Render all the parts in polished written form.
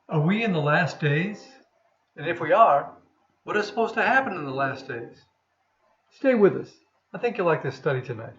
Are we in the last days? And if we are, what is supposed to happen in the last days? Stay with us. I think you'll like this study tonight.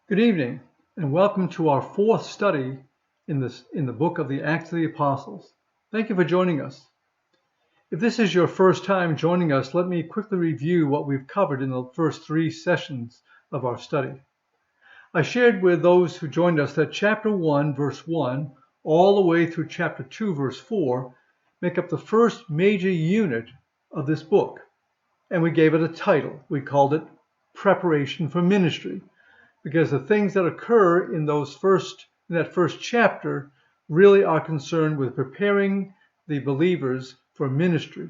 Good evening, and welcome to our fourth study in the book of the Acts of the Apostles. Thank you for joining us. If this is your first time joining us, let me quickly review what we've covered in the first three sessions of our study. I shared with those who joined us that chapter 1, verse 1, all the way through chapter 2, verse 4, make up the first major unit of this book, and we gave it a title. We called it Preparation for Ministry, because the things that occur in that first chapter really are concerned with preparing the believers for ministry.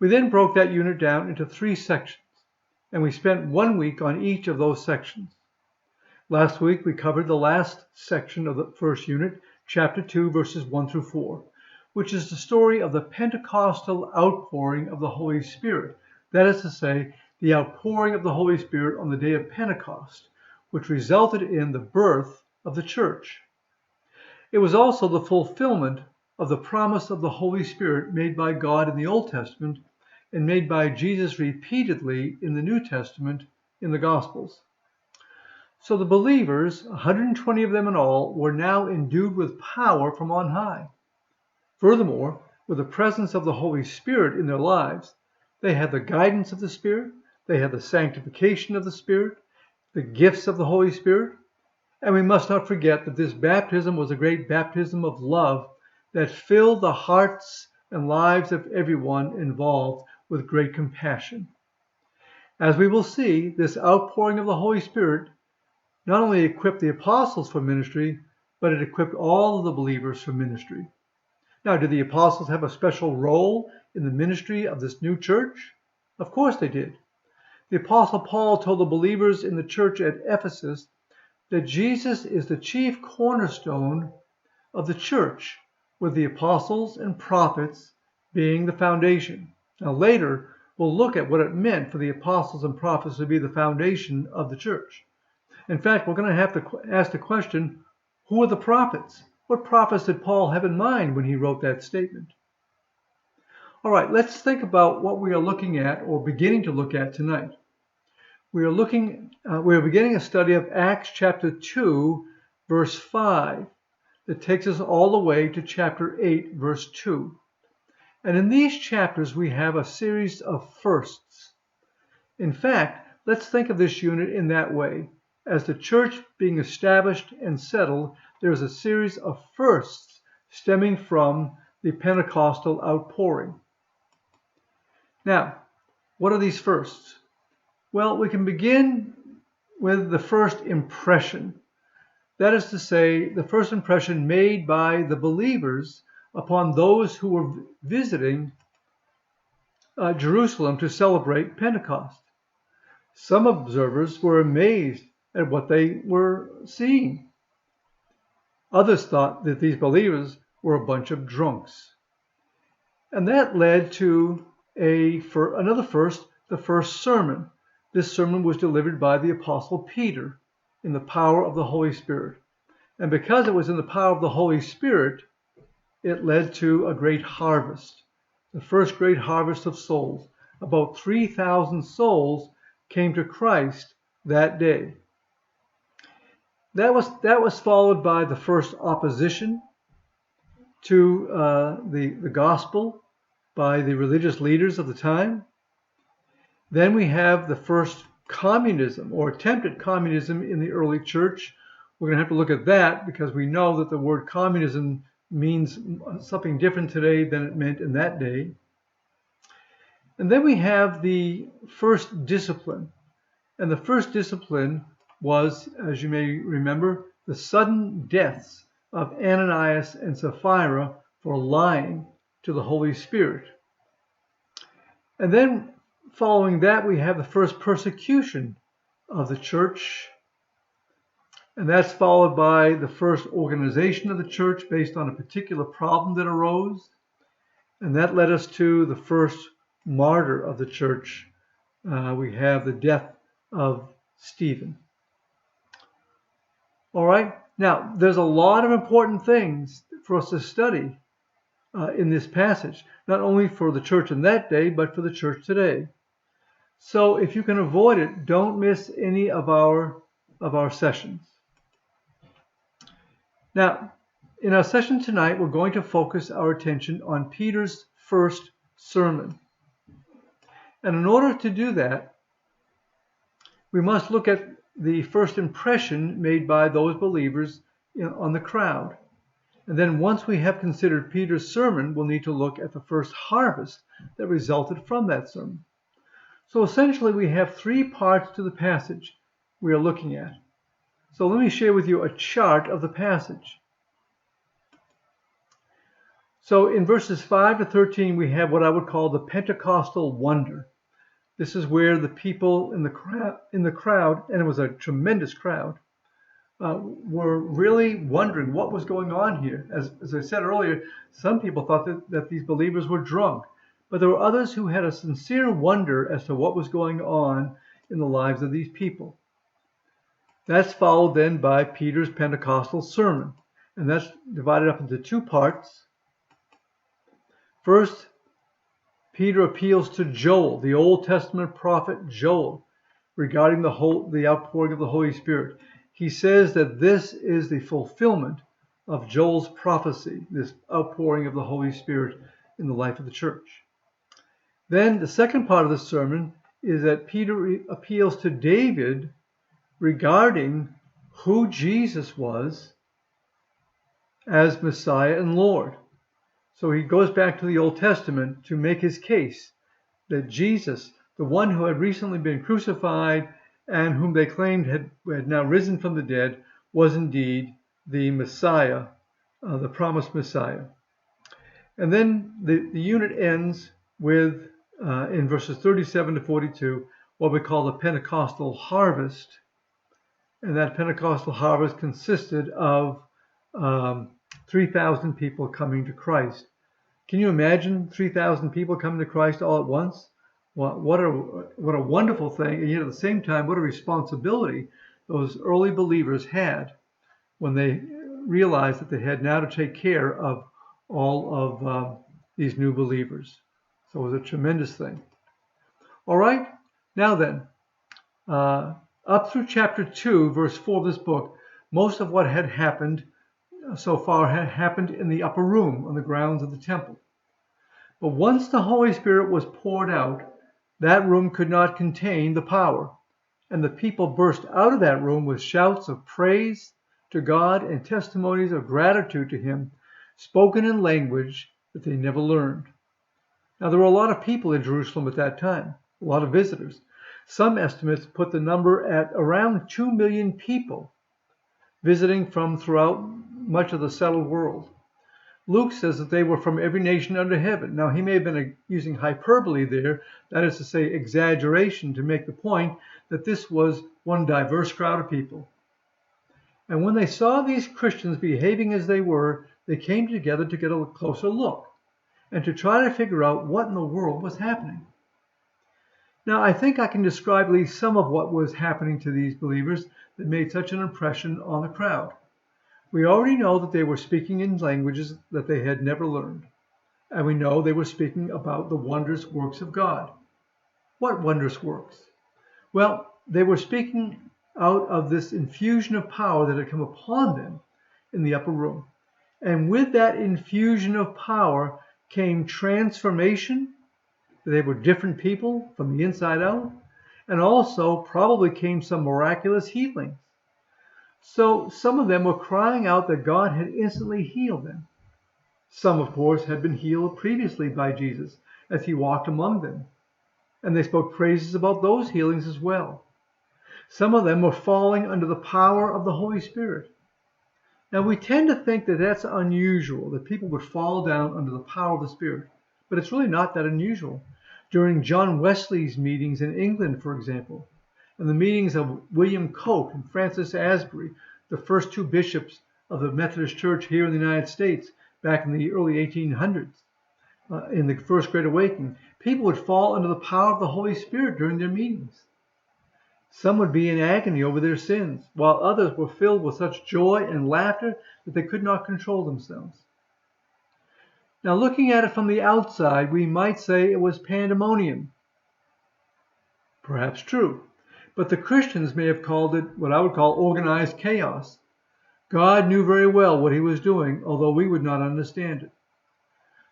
We then broke that unit down into three sections, and we spent 1 week on each of those sections. Last week we covered the last section of the first unit, chapter 2, verses 1 through 4, which is the story of the Pentecostal outpouring of the Holy Spirit. That is to say, the outpouring of the Holy Spirit on the day of Pentecost, which resulted in the birth of the church. It was also the fulfillment of the promise of the Holy Spirit made by God in the Old Testament and made by Jesus repeatedly in the New Testament in the Gospels. So the believers, 120 of them in all, were now endued with power from on high. Furthermore, with the presence of the Holy Spirit in their lives, they had the guidance of the Spirit, they had the sanctification of the Spirit, the gifts of the Holy Spirit, and we must not forget that this baptism was a great baptism of love that filled the hearts and lives of everyone involved with great compassion. As we will see, this outpouring of the Holy Spirit not only equipped the apostles for ministry, but it equipped all of the believers for ministry. Now, did the apostles have a special role in the ministry of this new church? Of course they did. The Apostle Paul told the believers in the church at Ephesus that Jesus is the chief cornerstone of the church, with the apostles and prophets being the foundation. Now later, we'll look at what it meant for the apostles and prophets to be the foundation of the church. In fact, we're going to have to ask the question, who are the prophets? What prophets did Paul have in mind when he wrote that statement? All right, let's think about what we are looking at or beginning to look at tonight. We are beginning a study of Acts chapter 2, verse 5, that takes us all the way to chapter 8, verse 2. And in these chapters, we have a series of firsts. In fact, let's think of this unit in that way. As the church being established and settled, there is a series of firsts stemming from the Pentecostal outpouring. Now, what are these firsts? Well, we can begin with the first impression. That is to say, the first impression made by the believers upon those who were visiting Jerusalem to celebrate Pentecost. Some observers were amazed at what they were seeing. Others thought that these believers were a bunch of drunks. And that led to another first, the first sermon. This sermon was delivered by the Apostle Peter in the power of the Holy Spirit. And because it was in the power of the Holy Spirit, it led to a great harvest, the first great harvest of souls. About 3,000 souls came to Christ that day. That was followed by the first opposition to the gospel by the religious leaders of the time. Then we have the first communism or attempted communism in the early church. We're going to have to look at that because we know that the word communism means something different today than it meant in that day. And then we have the first discipline. And the first discipline was, as you may remember, the sudden deaths of Ananias and Sapphira for lying to the Holy Spirit. And then following that, we have the first persecution of the church. And that's followed by the first organization of the church based on a particular problem that arose. And that led us to the first martyr of the church. We have the death of Stephen. All right. Now, there's a lot of important things for us to study in this passage, not only for the church in that day, but for the church today. So if you can avoid it, don't miss any of our sessions. Now, in our session tonight, we're going to focus our attention on Peter's first sermon. And in order to do that, we must look at the first impression made by those believers on the crowd. And then once we have considered Peter's sermon, we'll need to look at the first harvest that resulted from that sermon. So essentially, we have three parts to the passage we are looking at. So let me share with you a chart of the passage. So in verses 5 to 13, we have what I would call the Pentecostal Wonder. This is where the people in the crowd, and it was a tremendous crowd, were really wondering what was going on here. As I said earlier, some people thought that these believers were drunk, but there were others who had a sincere wonder as to what was going on in the lives of these people. That's followed then by Peter's Pentecostal sermon, and that's divided up into two parts. First, Peter appeals to Joel, the Old Testament prophet Joel, regarding the outpouring of the Holy Spirit. He says that this is the fulfillment of Joel's prophecy, this outpouring of the Holy Spirit in the life of the church. Then the second part of the sermon is that Peter appeals to David regarding who Jesus was as Messiah and Lord. So he goes back to the Old Testament to make his case that Jesus, the one who had recently been crucified and whom they claimed had now risen from the dead, was indeed the Messiah, the promised Messiah. And then the unit ends with, in verses 37 to 42, what we call the Pentecostal Harvest. And that Pentecostal harvest consisted of 3,000 people coming to Christ. Can you imagine 3,000 people coming to Christ all at once? What a wonderful thing, and yet at the same time, what a responsibility those early believers had when they realized that they had now to take care of all of these new believers. So it was a tremendous thing. All right, now then, up through chapter 2, verse 4 of this book, most of what had happened so far had happened in the upper room on the grounds of the temple. But once the Holy Spirit was poured out, that room could not contain the power, and the people burst out of that room with shouts of praise to God and testimonies of gratitude to Him, spoken in language that they never learned. Now, there were a lot of people in Jerusalem at that time, a lot of visitors. Some estimates put the number at around 2 million people visiting from throughout much of the settled world. Luke says that they were from every nation under heaven. Now, he may have been using hyperbole there, that is to say, exaggeration, to make the point that this was one diverse crowd of people. And when they saw these Christians behaving as they were, they came together to get a closer look and to try to figure out what in the world was happening. Now, I think I can describe at least some of what was happening to these believers that made such an impression on the crowd. We already know that they were speaking in languages that they had never learned. And we know they were speaking about the wondrous works of God. What wondrous works? Well, they were speaking out of this infusion of power that had come upon them in the upper room. And with that infusion of power came transformation. They were different people from the inside out. And also probably came some miraculous healings. So some of them were crying out that God had instantly healed them. Some, of course, had been healed previously by Jesus as he walked among them. And they spoke praises about those healings as well. Some of them were falling under the power of the Holy Spirit. Now, we tend to think that that's unusual, that people would fall down under the power of the Spirit, but it's really not that unusual. During John Wesley's meetings in England, for example, and the meetings of William Coke and Francis Asbury, the first two bishops of the Methodist Church here in the United States back in the early 1800s, in the First Great Awakening, people would fall under the power of the Holy Spirit during their meetings. Some would be in agony over their sins, while others were filled with such joy and laughter that they could not control themselves. Now, looking at it from the outside, we might say it was pandemonium. Perhaps true, but the Christians may have called it what I would call organized chaos. God knew very well what he was doing, although we would not understand it.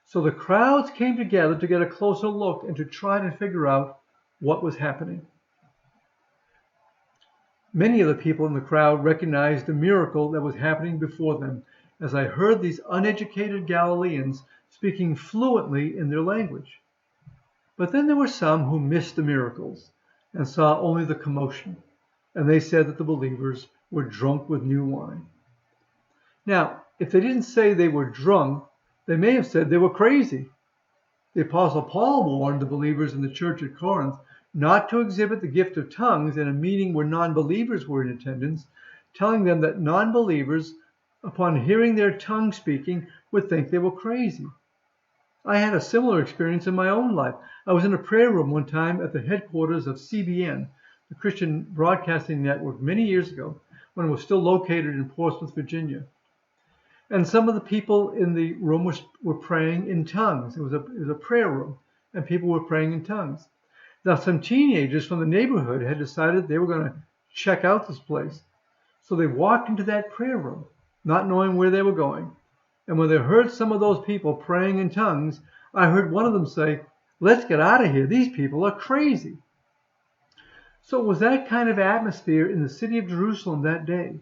So the crowds came together to get a closer look and to try to figure out what was happening. Many of the people in the crowd recognized the miracle that was happening before them, as I heard these uneducated Galileans speaking fluently in their language. But then there were some who missed the miracles and saw only the commotion, and they said that the believers were drunk with new wine. Now, if they didn't say they were drunk, they may have said they were crazy. The Apostle Paul warned the believers in the church at Corinth not to exhibit the gift of tongues in a meeting where non-believers were in attendance, telling them that non-believers, upon hearing their tongue speaking, would think they were crazy. I had a similar experience in my own life. I was in a prayer room one time at the headquarters of CBN, the Christian Broadcasting Network, many years ago, when it was still located in Portsmouth, Virginia. And some of the people in the room were praying in tongues. It was a prayer room, and people were praying in tongues. Now, some teenagers from the neighborhood had decided they were going to check out this place. So they walked into that prayer room, not knowing where they were going. And when they heard some of those people praying in tongues, I heard one of them say, "Let's get out of here. These people are crazy." So it was that kind of atmosphere in the city of Jerusalem that day.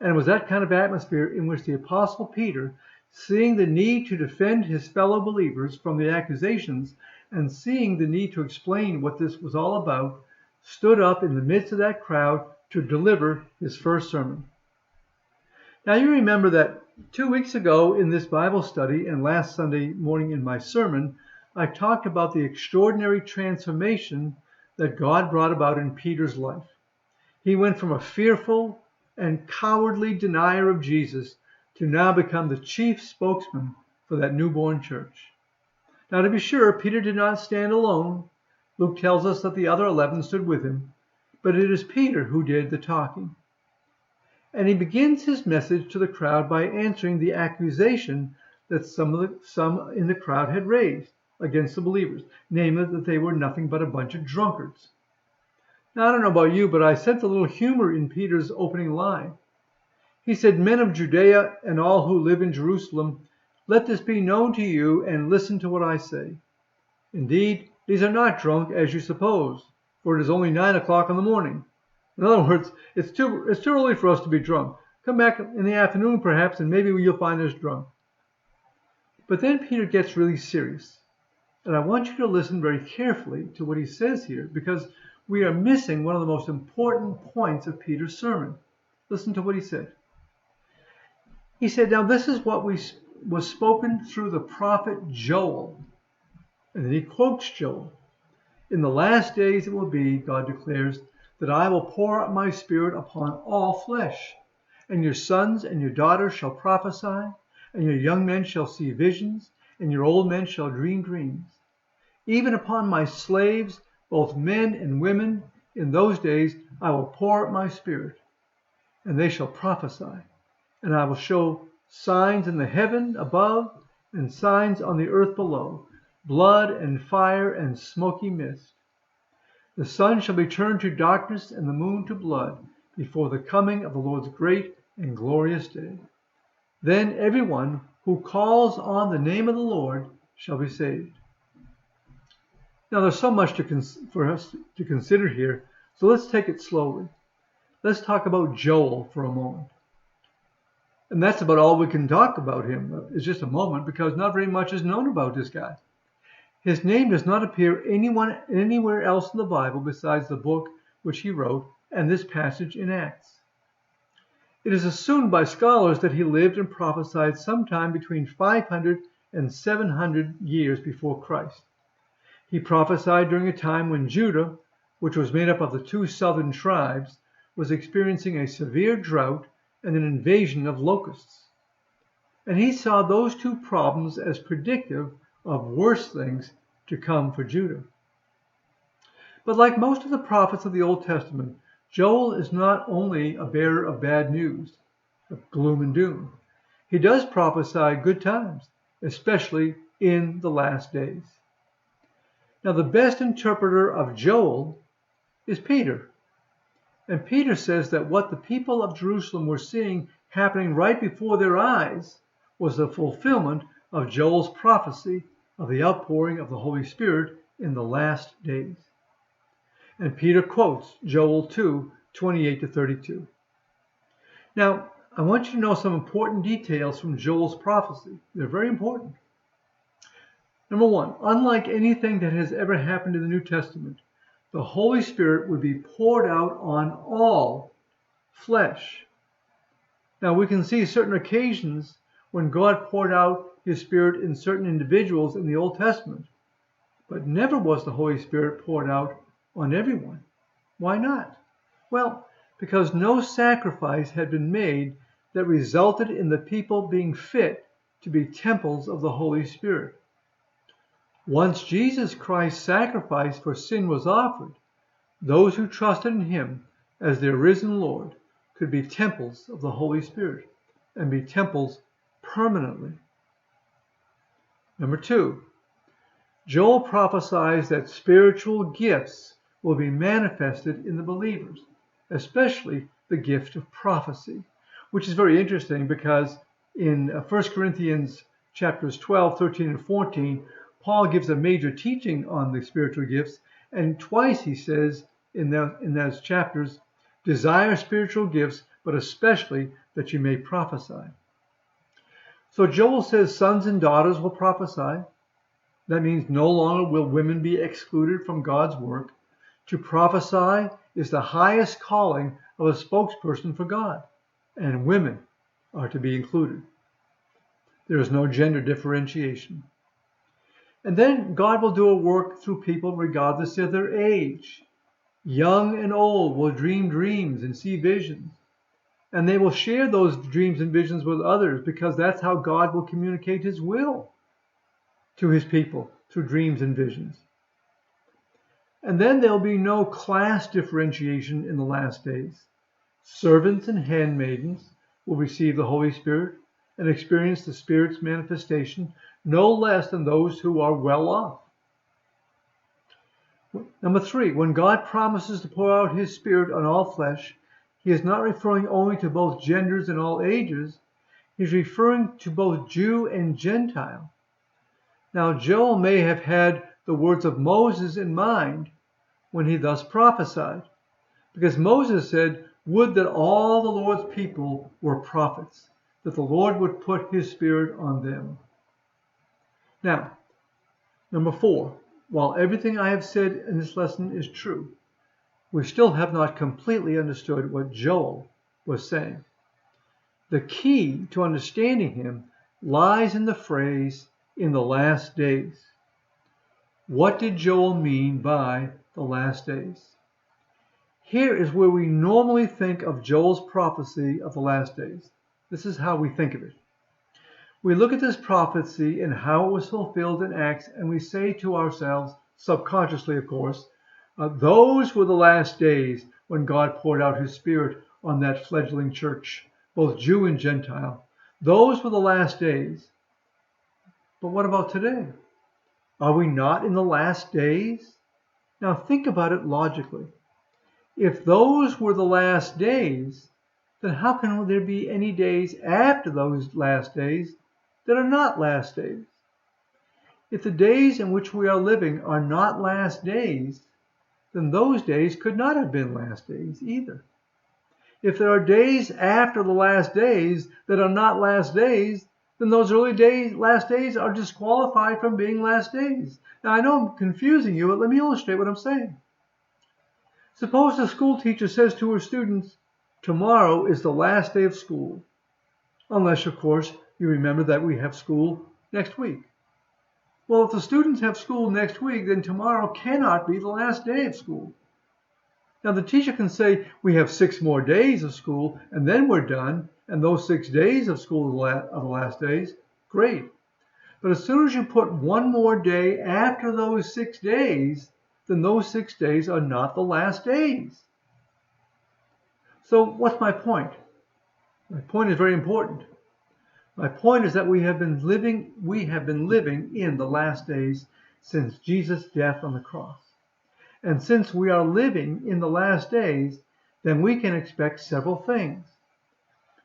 And it was that kind of atmosphere in which the Apostle Peter, seeing the need to defend his fellow believers from the accusations and seeing the need to explain what this was all about, stood up in the midst of that crowd to deliver his first sermon. Now, you remember that 2 weeks ago in this Bible study and last Sunday morning in my sermon, I talked about the extraordinary transformation that God brought about in Peter's life. He went from a fearful and cowardly denier of Jesus to now become the chief spokesman for that newborn church. Now, to be sure, Peter did not stand alone. Luke tells us that the other 11 stood with him, but it is Peter who did the talking. And he begins his message to the crowd by answering the accusation that some in the crowd had raised against the believers, namely that they were nothing but a bunch of drunkards. Now, I don't know about you, but I sense a little humor in Peter's opening line. He said, "Men of Judea and all who live in Jerusalem, let this be known to you and listen to what I say. Indeed, these are not drunk as you suppose, for it is only 9 o'clock in the morning. In other words, it's too early for us to be drunk. Come back in the afternoon perhaps, and maybe you'll find us drunk." But then Peter gets really serious. And I want you to listen very carefully to what he says here, because we are missing one of the most important points of Peter's sermon. Listen to what he said. He said, "Now this is what was spoken through the prophet Joel." And then he quotes Joel. "In the last days it will be, God declares, that I will pour out my spirit upon all flesh, and your sons and your daughters shall prophesy, and your young men shall see visions, and your old men shall dream dreams. Even upon my slaves, both men and women, in those days I will pour out my spirit, and they shall prophesy. And I will show signs in the heaven above and signs on the earth below, blood and fire and smoky mist. The sun shall be turned to darkness and the moon to blood before the coming of the Lord's great and glorious day. Then everyone who calls on the name of the Lord shall be saved." Now there's so much for us to consider here, so let's take it slowly. Let's talk about Joel for a moment. And that's about all we can talk about him. It's just a moment, because not very much is known about this guy. His name does not appear anywhere else in the Bible besides the book which he wrote and this passage in Acts. It is assumed by scholars that he lived and prophesied sometime between 500 and 700 years before Christ. He prophesied during a time when Judah, which was made up of the two southern tribes, was experiencing a severe drought and an invasion of locusts. And he saw those two problems as predictive of worse things to come for Judah. But like most of the prophets of the Old Testament, Joel is not only a bearer of bad news, of gloom and doom. He does prophesy good times, especially in the last days. Now, the best interpreter of Joel is Peter. And Peter says that what the people of Jerusalem were seeing happening right before their eyes was the fulfillment of Joel's prophecy of the outpouring of the Holy Spirit in the last days. And Peter quotes Joel 2:28-32. Now, I want you to know some important details from Joel's prophecy. They're very important. Number one, unlike anything that has ever happened in the New Testament, the Holy Spirit would be poured out on all flesh. Now, we can see certain occasions when God poured out his Spirit in certain individuals in the Old Testament, but never was the Holy Spirit poured out on everyone. Why not? Well, because no sacrifice had been made that resulted in the people being fit to be temples of the Holy Spirit. Once Jesus Christ's sacrifice for sin was offered, those who trusted in him as their risen Lord could be temples of the Holy Spirit and be temples permanently. Number two, Joel prophesies that spiritual gifts will be manifested in the believers, especially the gift of prophecy, which is very interesting because in 1 Corinthians chapters 12, 13, and 14, Paul gives a major teaching on the spiritual gifts, and twice he says in those chapters, desire spiritual gifts, but especially that you may prophesy. So Joel says sons and daughters will prophesy. That means no longer will women be excluded from God's work. To prophesy is the highest calling of a spokesperson for God, and women are to be included. There is no gender differentiation. And then God will do a work through people regardless of their age. Young and old will dream dreams and see visions. And they will share those dreams and visions with others because that's how God will communicate his will to his people through dreams and visions. And then there'll be no class differentiation in the last days. Servants and handmaidens will receive the Holy Spirit and experience the Spirit's manifestation no less than those who are well off. Number three, when God promises to pour out his Spirit on all flesh, he is not referring only to both genders and all ages. He's referring to both Jew and Gentile. Now, Joel may have had the words of Moses in mind when he thus prophesied, because Moses said, would that all the Lord's people were prophets, that the Lord would put his Spirit on them. Now, number four, while everything I have said in this lesson is true, we still have not completely understood what Joel was saying. The key to understanding him lies in the phrase, in the last days. What did Joel mean by the last days? Here is where we normally think of Joel's prophecy of the last days. This is how we think of it. We look at this prophecy and how it was fulfilled in Acts, and we say to ourselves, subconsciously of course, those were the last days when God poured out his Spirit on that fledgling church, both Jew and Gentile. Those were the last days. But what about today? Are we not in the last days? Now think about it logically. If those were the last days, then how can there be any days after those last days that are not last days? If the days in which we are living are not last days, then those days could not have been last days either. If there are days after the last days that are not last days, then those last days are disqualified from being last days. Now I know I'm confusing you, but let me illustrate what I'm saying. Suppose a school teacher says to her students, tomorrow is the last day of school, unless, of course, you remember that we have school next week. Well, if the students have school next week, then tomorrow cannot be the last day of school. Now, the teacher can say we have 6 more days of school and then we're done, and those 6 days of school are the last days. Great. But as soon as you put one more day after those 6 days, then those 6 days are not the last days. So what's my point? My point is very important. My point is that we have been living in the last days since Jesus' death on the cross. And since we are living in the last days, then we can expect several things.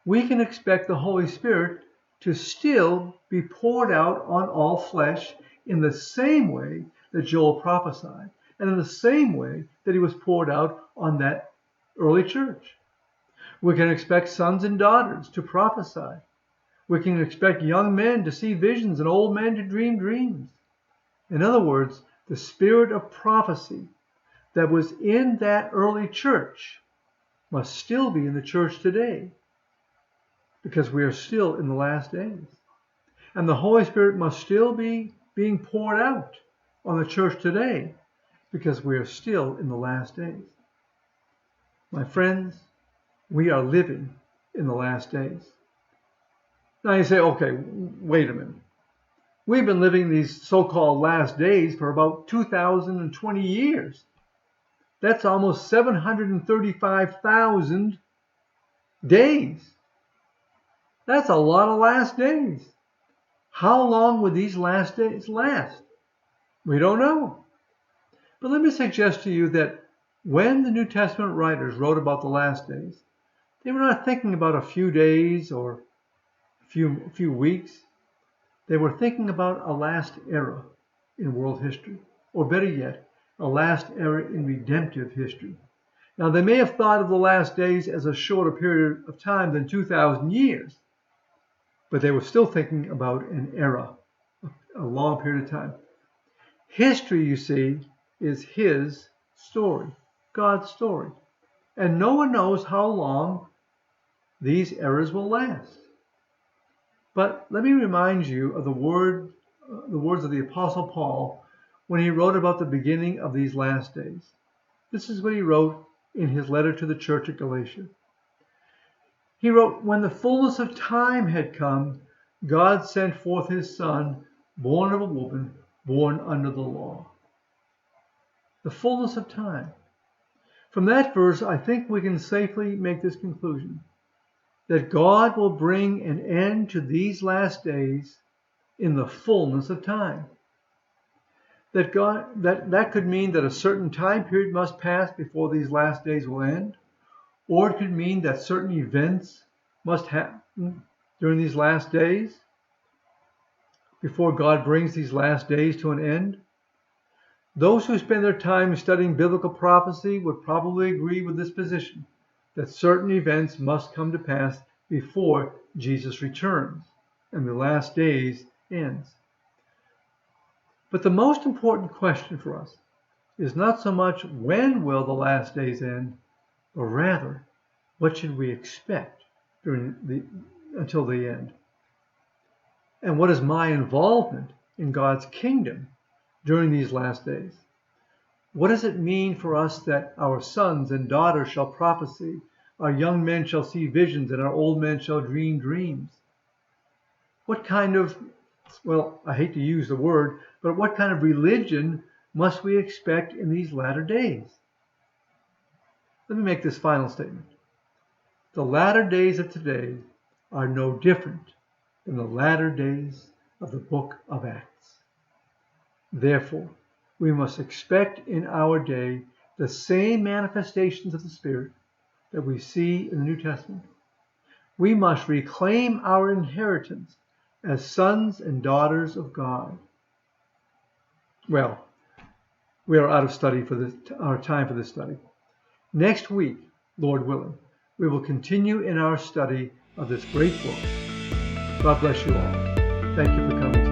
We can expect the Holy Spirit to still be poured out on all flesh in the same way that Joel prophesied, and in the same way that he was poured out on that early church. We can expect sons and daughters to prophesy. We can expect young men to see visions and old men to dream dreams. In other words, the spirit of prophecy that was in that early church must still be in the church today, because we are still in the last days. And the Holy Spirit must still be being poured out on the church today, because we are still in the last days. My friends, we are living in the last days. Now you say, okay, wait a minute. We've been living these so-called last days for about 2,020 years. That's almost 735,000 days. That's a lot of last days. How long would these last days last? We don't know. But let me suggest to you that when the New Testament writers wrote about the last days, they were not thinking about a few days or a few weeks. They were thinking about a last era in world history, or better yet, a last era in redemptive history. Now, they may have thought of the last days as a shorter period of time than 2,000 years, but they were still thinking about an era, a long period of time. History, you see, is his story, God's story. And no one knows how long these eras will last. But let me remind you of the words of the Apostle Paul when he wrote about the beginning of these last days. This is what he wrote in his letter to the church at Galatia. He wrote, "When the fullness of time had come, God sent forth his Son, born of a woman, born under the law." The fullness of time. From that verse, I think we can safely make this conclusion, that God will bring an end to these last days in the fullness of time. That could mean that a certain time period must pass before these last days will end, or it could mean that certain events must happen during these last days before God brings these last days to an end. Those who spend their time studying biblical prophecy would probably agree with this position, that certain events must come to pass before Jesus returns and the last days ends. But the most important question for us is not so much when will the last days end, but rather what should we expect until the end? And what is my involvement in God's kingdom during these last days? What does it mean for us that our sons and daughters shall prophesy, our young men shall see visions, and our old men shall dream dreams? What kind of, well, I hate to use the word, but what kind of religion must we expect in these latter days? Let me make this final statement. The latter days of today are no different than the latter days of the book of Acts. Therefore, we must expect in our day the same manifestations of the Spirit that we see in the New Testament. We must reclaim our inheritance as sons and daughters of God. Well, we are out of our time for this study. Next week, Lord willing, we will continue in our study of this great book. God bless you all. Thank you for coming.